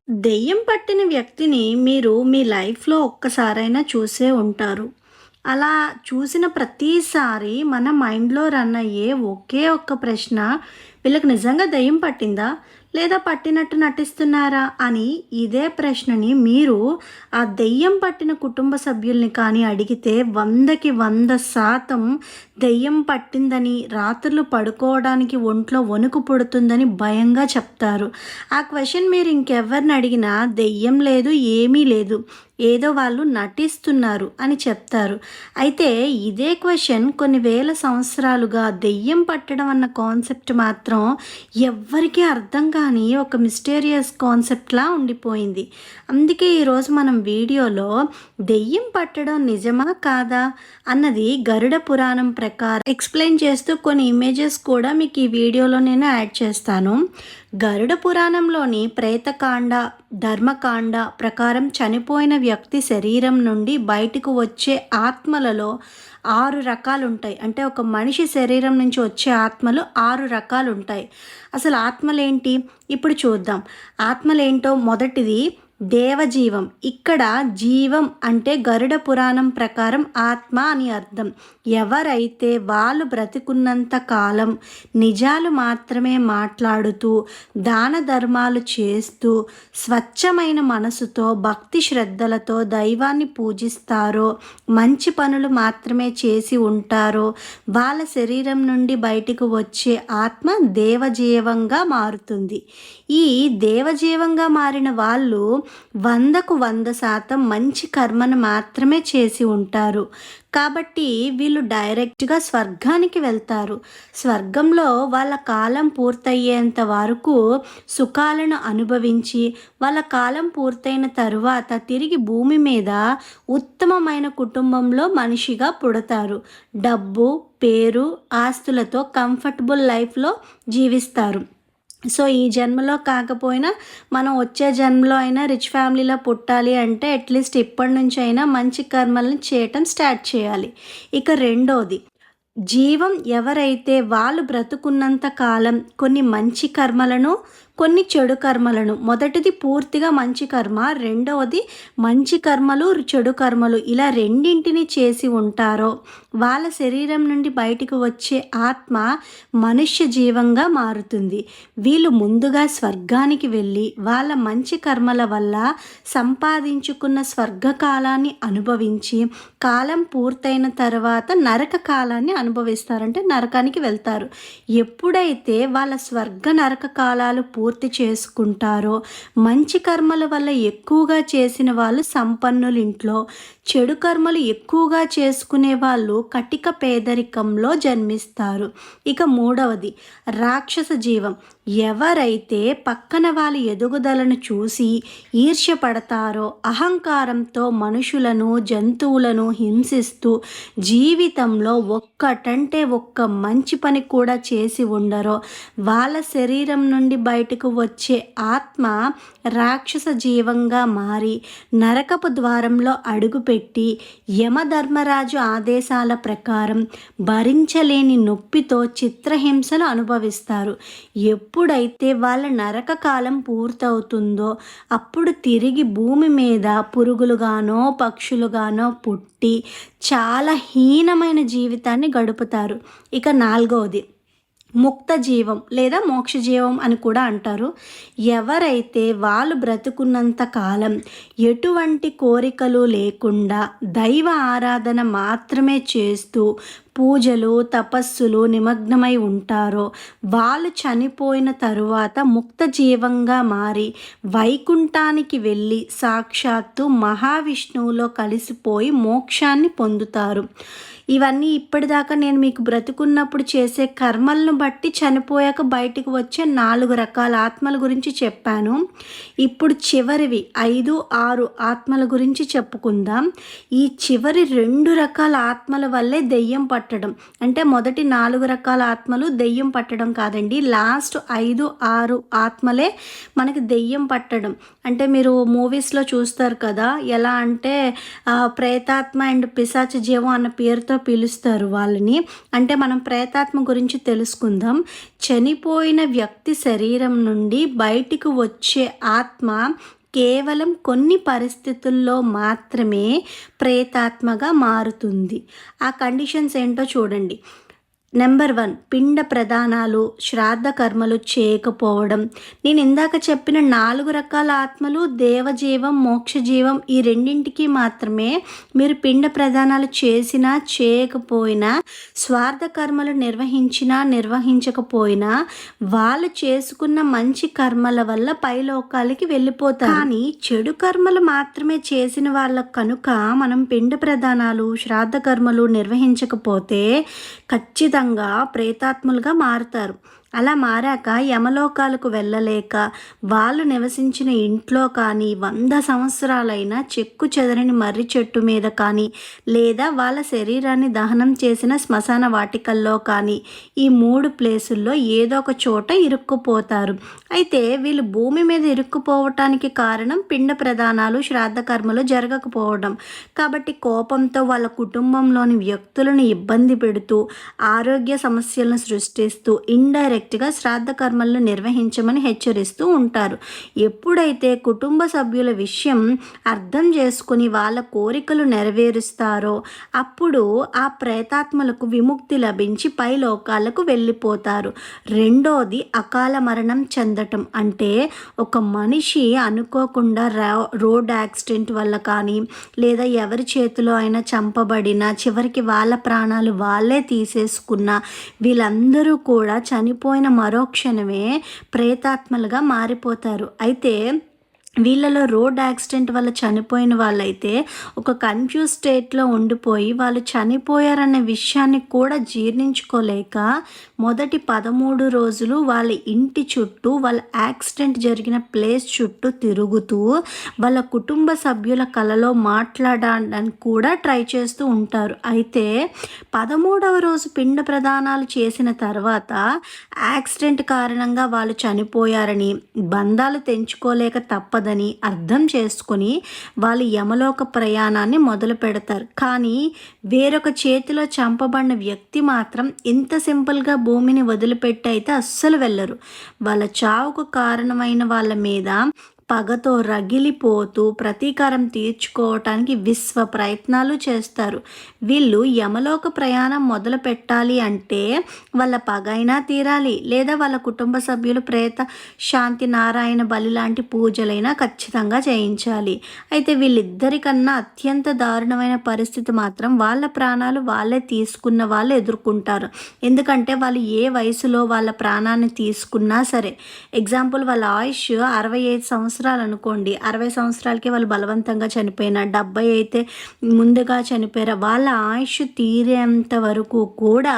దెయ్యం పట్టిన వ్యక్తిని మీరు మీ లైఫ్‌లో ఒక్కసారైనా చూసే ఉంటారు. అలా చూసిన ప్రతిసారి మన మైండ్‌లో రన్ అయ్యే ఒకే ఒక్క ప్రశ్న, వీళ్ళకి నిజంగా దెయ్యం పట్టిందా? లేదా పట్టినట్టు నటిస్తున్నారా? అని ఇదే ప్రశ్నని మీరు ఆ దెయ్యం పట్టిన కుటుంబ సభ్యుల్ని కానీ అడిగితే 100కి 100% దెయ్యం పట్టిందని, రాత్రులు పడుకోవడానికి ఒంట్లో వణుకు పుడుతుందని భయంగా చెప్తారు. ఆ క్వెషన్ మీరు ఇంకెవరిని అడిగినా దెయ్యం లేదు, ఏమీ లేదు. ఏదో వాళ్ళు నటిస్తున్నారు అని చెప్తారు. అయితే ఇదే క్వెషన్ కొన్ని వేల సంవత్సరాలుగా దెయ్యం పట్టడం అన్న కాన్సెప్ట్ మాత్రం ఎవ్వరికీ అర్థం కాని ఒక మిస్టీరియస్ కాన్సెప్ట్‌లా ఉండిపోయింది. అందుకే ఈరోజు మనం వీడియోలో దెయ్యం పట్టడం నిజమా? కాదా? అన్నది గరుడ పురాణం ప్రకారం ఎక్స్‌ప్లెయిన్ చేస్తూ కొన్ని ఇమేజెస్ కూడా మీకు ఈ వీడియోలో నేను యాడ్ చేస్తాను. గరుడ పురాణంలోని ప్రేతకాండ, ధర్మకాండ ప్రకారం చనిపోయిన వ్యక్తి శరీరం నుండి బయటకు వచ్చే ఆత్మలలో 6 రకాలుంటాయి. అంటే ఒక మనిషి శరీరం నుంచి వచ్చే ఆత్మలు 6 రకాలుంటాయి. అసలు ఆత్మలేంటి? ఇప్పుడు చూద్దాం. ఆత్మలేంటో మొదటిది దేవజీవం. ఇక్కడ జీవం అంటే గరుడ పురాణం ప్రకారం ఆత్మ అని అర్థం. ఎవరైతే వాళ్ళు బ్రతికున్నంత కాలం నిజాలు మాత్రమే మాట్లాడుతూ, దాన ధర్మాలు చేస్తూ, స్వచ్ఛమైన మనసుతో, భక్తి శ్రద్ధలతో దైవాన్ని పూజిస్తారో, మంచి పనులు మాత్రమే చేసి ఉంటారో, వాళ్ళ శరీరం నుండి బయటకు వచ్చే ఆత్మ దేవజీవంగా మారుతుంది. ఈ దేవజీవంగా మారిన వాళ్ళు 100కు 100% మంచి కర్మను మాత్రమే చేసి ఉంటారు. కాబట్టి వీళ్ళు డైరెక్ట్‌గా స్వర్గానికి వెళ్తారు. స్వర్గంలో వాళ్ళ కాలం పూర్తయ్యేంత వరకు సుఖాలను అనుభవించి, వాళ్ళ కాలం పూర్తయిన తరువాత తిరిగి భూమి మీద ఉత్తమమైన కుటుంబంలో మనిషిగా పుడతారు. డబ్బు, పేరు, ఆస్తులతో కంఫర్టబుల్ లైఫ్‌లో జీవిస్తారు. సో, ఈ జన్మలో కాకపోయినా మనం వచ్చే జన్మలో అయినా రిచ్ ఫ్యామిలీలో పుట్టాలి అంటే అట్‌లీస్ట్ ఇప్పటినుంచైనా మంచి కర్మలను చేయటం స్టార్ట్ చేయాలి. ఇక రెండోది, జీవం ఎవరైతే వాళ్ళు బ్రతుకున్నంత కాలం కొన్ని మంచి కర్మలను, కొన్ని చెడు కర్మలను, మొదటిది పూర్తిగా మంచి కర్మ, రెండవది మంచి కర్మలు, చెడు కర్మలు ఇలా రెండింటిని చేసి ఉంటారో వాళ్ళ శరీరం నుండి బయటకు వచ్చే ఆత్మ మనుష్య జీవంగా మారుతుంది. వీళ్ళు ముందుగా స్వర్గానికి వెళ్ళి వాళ్ళ మంచి కర్మల వల్ల సంపాదించుకున్న స్వర్గకాలాన్ని అనుభవించి, కాలం పూర్తయిన తర్వాత నరక కాలాన్ని అనుభవిస్తారంటే నరకానికి వెళ్తారు. ఎప్పుడైతే వాళ్ళ స్వర్గ నరక కాలాలు పూర్తి చేసుకుంటారో, మంచి కర్మల వల్ల ఎక్కువగా చేసిన వాళ్ళు సంపన్నుల ఇంట్లో, చెడు కర్మలు ఎక్కువగా చేసుకునే వాళ్ళు కటిక పేదరికంలో జన్మిస్తారు. ఇక మూడవది రాక్షస జీవం. ఎవరైతే పక్కన వాళ్ళ ఎదుగుదలను చూసి ఈర్ష్య పడతారో, అహంకారంతో మనుషులను, జంతువులను హింసిస్తూ జీవితంలో ఒక్కటంటే ఒక్క మంచి పని కూడా చేసి ఉండరో, వాళ్ళ శరీరం నుండి బయటకు వచ్చే ఆత్మ రాక్షస జీవంగా మారి నరకపు ద్వారంలో అడుగుపెట్టి యమధర్మరాజు ఆదేశాల ప్రకారం భరించలేని నొప్పితో చిత్రహింసలు అనుభవిస్తారు. ఎప్పుడైతే వాళ్ళ నరక కాలం పూర్తవుతుందో అప్పుడు తిరిగి భూమి మీద పురుగులుగానో, పక్షులుగానో పుట్టి చాలా హీనమైన జీవితాన్ని గడుపుతారు. ఇక నాలుగవది ముక్త జీవం లేదా మోక్ష జీవం అని కూడా అంటారు. ఎవరైతే వాళ్ళు బ్రతుకున్నంత కాలం ఎటువంటి కోరికలు లేకుండా దైవ ఆరాధన మాత్రమే చేస్తూ పూజలు, తపస్సులు నిమగ్నమై ఉంటారో వాళ్ళు చనిపోయిన తరువాత ముక్త జీవంగా మారి వైకుంఠానికి వెళ్ళి సాక్షాత్తు మహావిష్ణువులో కలిసిపోయి మోక్షాన్ని పొందుతారు. ఇవన్నీ ఇప్పటిదాకా నేను మీకు బ్రతుకున్నప్పుడు చేసే కర్మలను బట్టి చనిపోయాక బయటకు వచ్చే 4 రకాల ఆత్మల గురించి చెప్పాను. ఇప్పుడు చివరివి 5, 6 ఆత్మల గురించి చెప్పుకుందాం. ఈ చివరి 2 రకాల ఆత్మల వల్లే దెయ్యం పట్టడం. అంటే మొదటి 4 రకాల ఆత్మలు దెయ్యం పట్టడం కాదండి. లాస్ట్ 5, 6 ఆత్మలే మనకి దెయ్యం పట్టడం. అంటే మీరు మూవీస్‌లో చూస్తారు కదా! ఎలా అంటే ప్రేతాత్మ అండ్ పిశాచ జీవం అన్న పేరుతో పిలుస్తారు వాళ్ళని. అంటే మనం ప్రేతాత్మ గురించి తెలుసుకుందాం. చనిపోయిన వ్యక్తి శరీరం నుండి బయటికి వచ్చే ఆత్మ కేవలం కొన్ని పరిస్థితుల్లో మాత్రమే ప్రేతాత్మగా మారుతుంది. ఆ కండిషన్స్ ఏంటో చూడండి. నెంబర్ 1 పిండ ప్రదానాలు, శ్రాద్ధ కర్మలు చేయకపోవడం. నేను ఇందాక చెప్పిన 4 రకాల ఆత్మలు దేవజీవం, మోక్షజీవం ఈ రెండింటికి మాత్రమే మీరు పిండ ప్రదానాలు చేసినా, చేయకపోయినా, స్వార్థ కర్మలు నిర్వహించినా, నిర్వహించకపోయినా వాళ్ళు చేసుకున్న మంచి కర్మల వల్ల పైలోకాలకి వెళ్ళిపోతారు. కానీ చెడు కర్మలు మాత్రమే చేసిన వాళ్ళకు కనుక మనం పిండ ప్రదానాలు, శ్రాద్ధ కర్మలు నిర్వహించకపోతే ఖచ్చితంగా ప్రేతాత్ములుగా మారుతారు. అలా మారాక యమలోకాలకు వెళ్ళలేక వాళ్ళు నివసించిన ఇంట్లో కానీ 100 సంవత్సరాలైనా చెక్కు చెదరని మర్రి చెట్టు మీద కానీ లేదా వాళ్ళ శరీరాన్ని దహనం చేసిన శ్మశాన వాటికల్లో కానీ ఈ 3 ప్లేసుల్లో ఏదో ఒక చోట ఇరుక్కుపోతారు. అయితే వీళ్ళు భూమి మీద ఇరుక్కుపోవటానికి కారణం పిండ ప్రదానాలు, శ్రాద్ధ కర్మలు జరగకపోవడం. కాబట్టి కోపంతో వాళ్ళ కుటుంబంలోని వ్యక్తులను ఇబ్బంది పెడుతూ ఆరోగ్య సమస్యలను సృష్టిస్తూ ఇండైరెక్ట్గా శ్రాద్ధ కర్మలను నిర్వహించమని హెచ్చరిస్తూ ఉంటారు. ఎప్పుడైతే కుటుంబ సభ్యుల విషయం అర్థం చేసుకుని వాళ్ళ కోరికలు నెరవేరుస్తారో అప్పుడు ఆ ప్రేతాత్మలకు విముక్తి లభించి పై లోకాలకు వెళ్ళిపోతారు. రెండోది అకాల మరణం చెందటం. అంటే ఒక మనిషి అనుకోకుండా రోడ్ యాక్సిడెంట్ వల్ల కానీ లేదా ఎవరి చేతిలో అయినా చంపబడిన చివరికి వాళ్ళ ప్రాణాలు వాళ్ళే తీసేసుకున్న వీళ్ళందరూ కూడా చనిపోయిన మరో క్షణమే ప్రేతాత్మలుగా మారిపోతారు. అయితే వీళ్ళలో రోడ్ యాక్సిడెంట్ వల్ల చనిపోయిన వాళ్ళైతే ఒక కన్ఫ్యూజ్ స్టేట్లో ఉండిపోయి వాళ్ళు చనిపోయారనే విషయాన్ని కూడా జీర్ణించుకోలేక మొదటి 13 రోజులు వాళ్ళ ఇంటి చుట్టూ వాళ్ళ యాక్సిడెంట్ జరిగిన ప్లేస్ చుట్టూ తిరుగుతూ వాళ్ళ కుటుంబ సభ్యుల కలలో మాట్లాడడానికి కూడా ట్రై చేస్తూ ఉంటారు. అయితే 13వ రోజు పిండ ప్రదానాలు చేసిన తర్వాత యాక్సిడెంట్ కారణంగా వాళ్ళు చనిపోయారని బంధాలు తెంచుకోలేక తప్పదని అర్థం చేసుకొని వాళ్ళు యమలోక ప్రయాణాన్ని మొదలు పెడతారు. కానీ వేరొక చేతిలో చంపబడిన వ్యక్తి మాత్రం ఇంత సింపుల్గా భూమిని వదిలిపెట్టి అయితే అస్సలు వెళ్ళరు. వాళ్ళ చావుకు కారణమైన వాళ్ళ మీద పగతో రగిలిపోతూ ప్రతీకారం తీర్చుకోవటానికి విశ్వ ప్రయత్నాలు చేస్తారు. వీళ్ళు యమలోక ప్రయాణం మొదలు పెట్టాలి అంటే వాళ్ళ పగ అయినా తీరాలి లేదా వాళ్ళ కుటుంబ సభ్యులు ప్రేత శాంతి నారాయణ బలి లాంటి పూజలైనా ఖచ్చితంగా చేయించాలి. అయితే వీళ్ళిద్దరికన్నా అత్యంత దారుణమైన పరిస్థితి మాత్రం వాళ్ళ ప్రాణాలు వాళ్ళే తీసుకున్న వాళ్ళు ఎదుర్కొంటారు. ఎందుకంటే వాళ్ళు ఏ వయసులో వాళ్ళ ప్రాణాన్ని తీసుకున్నా సరే, ఎగ్జాంపుల్ వాళ్ళ ఆయుష్ 65 సంవత్సరాలు అనుకోండి, 60 సంవత్సరాలకే వాళ్ళు బలవంతంగా చనిపోయినా, 70 అయితే ముందుగా చనిపోయారా, వాళ్ళ ఆయుష్ తీరేంత వరకు కూడా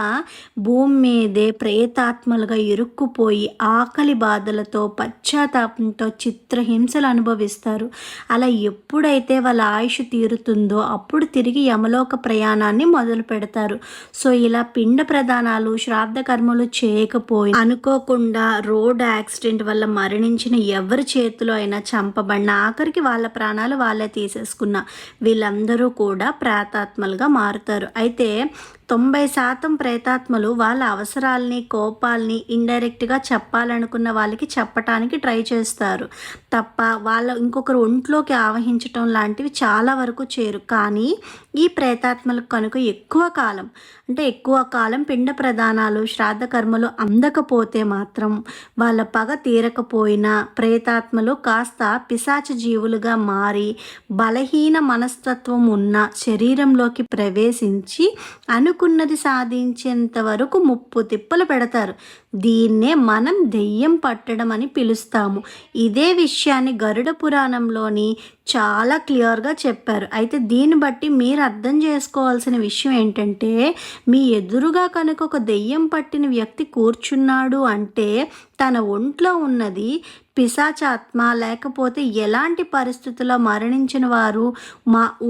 భూమి మీదే ప్రేతాత్మలుగా ఇరుక్కుపోయి ఆకలి బాధలతో పశ్చాత్తాపంతో చిత్రహింసలు అనుభవిస్తారు. అలా ఎప్పుడైతే వాళ్ళ ఆయుష్ తీరుతుందో అప్పుడు తిరిగి యమలోక ప్రయాణాన్ని మొదలు పెడతారు. సో ఇలా పిండ ప్రదానాలు, శ్రాద్ధ కర్మలు చేయకపోయి అనుకోకుండా రోడ్ యాక్సిడెంట్ వల్ల మరణించిన ఎవరి చేతిలో అయినా చంపబడిన ఆఖరికి వాళ్ళ ప్రాణాలు వాళ్ళే తీసేసుకున్న వీళ్ళందరూ కూడా ప్రేతాత్మలుగా మారుతారు. అయితే 90% ప్రేతాత్మలు వాళ్ళ అవసరాలని, కోపాలని ఇండైరెక్ట్గా చెప్పాలనుకున్న వాళ్ళకి చెప్పటానికి ట్రై చేస్తారు తప్ప వాళ్ళ ఇంకొకరు ఒంట్లోకి ఆవహించటం లాంటివి చాలా వరకు చేయరు. కానీ ఈ ప్రేతాత్మలకు కనుక ఎక్కువ కాలం పిండ ప్రదానాలు, శ్రాద్ధ కర్మలు అందకపోతే మాత్రం వాళ్ళ పగ తీరకపోయినా ప్రేతాత్మలు కాస్త పిశాచ జీవులుగా మారి బలహీన మనస్తత్వం ఉన్న శరీరంలోకి ప్రవేశించి అనుకున్నది సాధించేంత వరకు ముప్పు తిప్పలు పెడతారు. దీన్నే మనం దెయ్యం పట్టడం అని పిలుస్తాము. ఇదే విషయాన్ని గరుడ పురాణంలోని చాలా క్లియర్గా చెప్పారు. అయితే దీన్ని బట్టి మీరు అర్థం చేసుకోవాల్సిన విషయం ఏంటంటే, మీ ఎదురుగా కనుక ఒక దెయ్యం పట్టిన వ్యక్తి కూర్చున్నాడు అంటే తన ఒంట్లో ఉన్నది పిశాచాత్మ, లేకపోతే ఎలాంటి పరిస్థితుల్లో మరణించిన వారు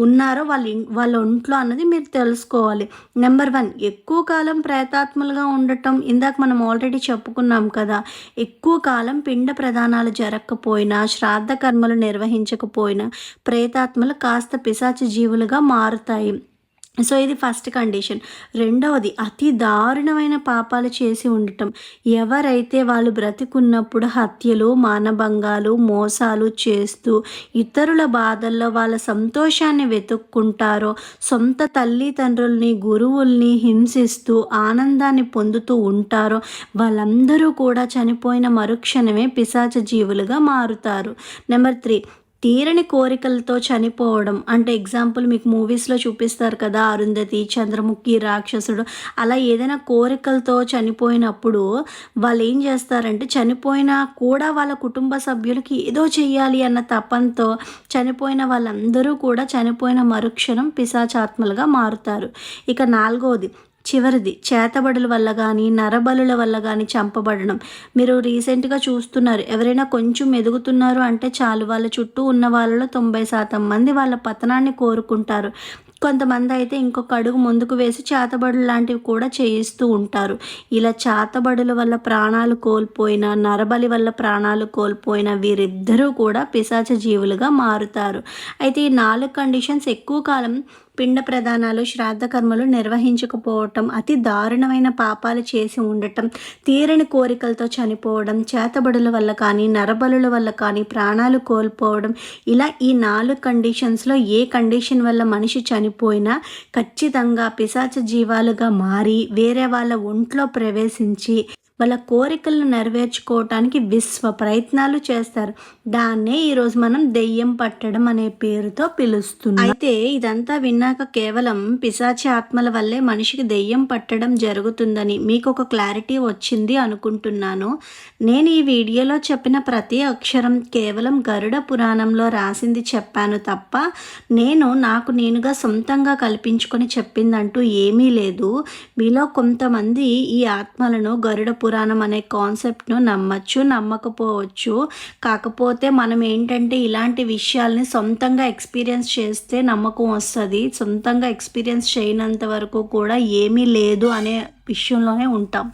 ఉన్నారో వాళ్ళ ఒంట్లో అన్నది మీరు తెలుసుకోవాలి. నెంబర్ 1, ఎక్కువ కాలం ప్రేతాత్మలుగా ఉండటం. ఇందాక మనం ఆల్రెడీ చెప్పుకున్నాం కదా, ఎక్కువ కాలం పిండ ప్రదానాలు జరగకపోయినా, శ్రాద్ధ కర్మలు నిర్వహించకపోయినా ప్రేతాత్మలు కాస్త పిశాచ జీవులుగా మారుతాయి. సో ఇది ఫస్ట్ కండిషన్. రెండవది, అతి దారుణమైన పాపాలు చేసి ఉండటం. ఎవరైతే వాళ్ళు బ్రతికున్నప్పుడు హత్యలు, మానభంగాలు, మోసాలు చేస్తూ ఇతరుల బాధల్లో వాళ్ళ సంతోషాన్ని వెతుక్కుంటారో, సొంత తల్లిదండ్రుల్ని, గురువుల్ని హింసిస్తూ ఆనందాన్ని పొందుతూ ఉంటారో, వాళ్ళందరూ కూడా చనిపోయిన మరుక్షణమే పిశాచ జీవులుగా మారుతారు. నెంబర్ 3, తీరని కోరికలతో చనిపోవడం. అంటే ఎగ్జాంపుల్ మీకు మూవీస్లో చూపిస్తారు కదా, అరుంధతి, చంద్రముఖి, రాక్షసుడు, అలా ఏదైనా కోరికలతో చనిపోయినప్పుడు వాళ్ళు ఏం చేస్తారంటే, చనిపోయినా కూడా వాళ్ళ కుటుంబ సభ్యులకి ఏదో చెయ్యాలి అన్న తపంతో చనిపోయిన వాళ్ళందరూ కూడా చనిపోయిన మరుక్షణం పిశాచాత్మలుగా మారుతారు. ఇక నాలుగవది, చివరిది, చేతబడుల వల్ల కానీ నరబలుల వల్ల కానీ చంపబడడం. మీరు రీసెంట్గా చూస్తున్నారు, ఎవరైనా కొంచెం ఎదుగుతున్నారు అంటే చాలు, వాళ్ళ చుట్టూ ఉన్న వాళ్ళలో 90% మంది వాళ్ళ పతనాన్ని కోరుకుంటారు. కొంతమంది అయితే ఇంకొక అడుగు ముందుకు వేసి చేతబడులు లాంటివి కూడా చేయిస్తూ ఉంటారు. ఇలా చేతబడుల వల్ల ప్రాణాలు కోల్పోయిన, నరబలి వల్ల ప్రాణాలు కోల్పోయిన వీరిద్దరూ కూడా పిశాచ జీవులుగా మారుతారు. అయితే ఈ 4 కండిషన్స్ ఎక్కువ కాలం పిండ ప్రదానాలు, శ్రాద్ధ కర్మలు నిర్వహించకపోవటం, అతి దారుణమైన పాపాలు చేసి ఉండటం, తీరని కోరికలతో చనిపోవడం, చేతబడుల వల్ల కానీ నరబలుల వల్ల కానీ ప్రాణాలు కోల్పోవడం, ఇలా ఈ 4 కండిషన్స్లో ఏ కండిషన్ వల్ల మనిషి చనిపోయినా ఖచ్చితంగా పిశాచ జీవాలుగా మారి వేరే వాళ్ళ ఒంట్లో ప్రవేశించి వాళ్ళ కోరికలను నెరవేర్చుకోవటానికి విశ్వ ప్రయత్నాలు చేస్తారు. దాన్నే ఈరోజు మనం దెయ్యం పట్టడం అనే పేరుతో పిలుస్తున్నాం. అయితే ఇదంతా విన్నాక కేవలం పిశాచి ఆత్మల వల్లే మనిషికి దెయ్యం పట్టడం జరుగుతుందని మీకు ఒక క్లారిటీ వచ్చింది అనుకుంటున్నాను. నేను ఈ వీడియోలో చెప్పిన ప్రతి అక్షరం కేవలం గరుడ పురాణంలో రాసింది చెప్పాను తప్ప నాకు నేనుగా సొంతంగా కల్పించుకొని చెప్పిందంటూ ఏమీ లేదు. మీలో కొంతమంది ఈ ఆత్మలను గరుడ పురాణం అనే కాన్సెప్ట్ను నమ్మచ్చు, నమ్మకపోవచ్చు. కాకపోతే మనం ఏంటంటే ఇలాంటి విషయాల్ని సొంతంగా ఎక్స్పీరియన్స్ చేస్తే నమ్మకం వస్తుంది. సొంతంగా ఎక్స్పీరియన్స్ చేయనంత వరకు కూడా ఏమీ లేదు అనే విషయంలోనే ఉంటాం.